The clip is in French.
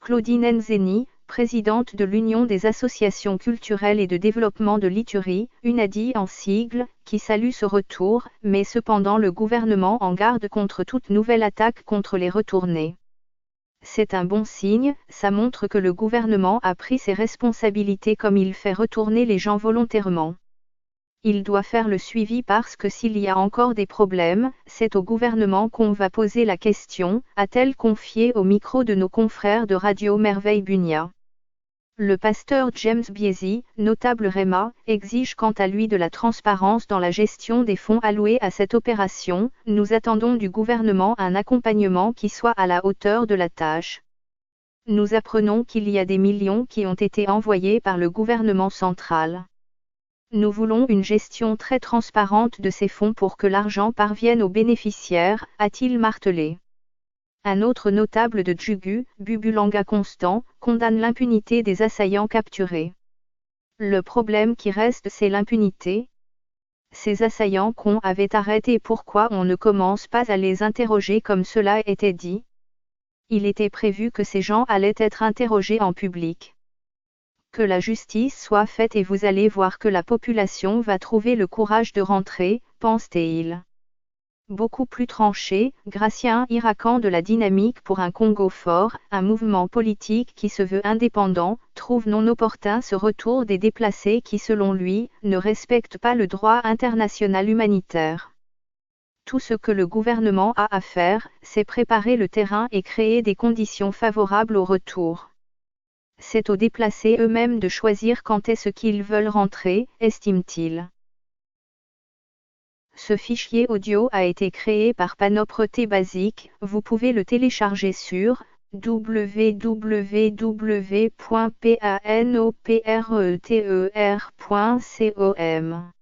Claudine Nzeni, présidente de l'Union des associations culturelles et de développement de l'Ituri, UNADI en sigle, qui salue ce retour, met cependant le gouvernement en garde contre toute nouvelle attaque contre les retournés. C'est un bon signe, ça montre que le gouvernement a pris ses responsabilités comme il fait retourner les gens volontairement. Il doit faire le suivi parce que s'il y a encore des problèmes, c'est au gouvernement qu'on va poser la question, a-t-elle confié au micro de nos confrères de Radio Merveille Bunia. Le pasteur James Biesi, notable Réma, exige quant à lui de la transparence dans la gestion des fonds alloués à cette opération. Nous attendons du gouvernement un accompagnement qui soit à la hauteur de la tâche. Nous apprenons qu'il y a des millions qui ont été envoyés par le gouvernement central. Nous voulons une gestion très transparente de ces fonds pour que l'argent parvienne aux bénéficiaires, a-t-il martelé. Un autre notable de Djugu, Bubulanga Constant, condamne l'impunité des assaillants capturés. Le problème qui reste, c'est l'impunité. Ces assaillants qu'on avait arrêtés, pourquoi on ne commence pas à les interroger comme cela était dit? Il était prévu que ces gens allaient être interrogés en public. Que la justice soit faite et vous allez voir que la population va trouver le courage de rentrer, pense-t-il. Beaucoup plus tranché, Gratien Irakan de la Dynamique pour un Congo fort, un mouvement politique qui se veut indépendant, trouve non opportun ce retour des déplacés qui selon lui, ne respectent pas le droit international humanitaire. Tout ce que le gouvernement a à faire, c'est préparer le terrain et créer des conditions favorables au retour. C'est aux déplacés eux-mêmes de choisir quand est-ce qu'ils veulent rentrer, estime-t-il. Ce fichier audio a été créé par Panopreté Basic, vous pouvez le télécharger sur www.panopreter.com.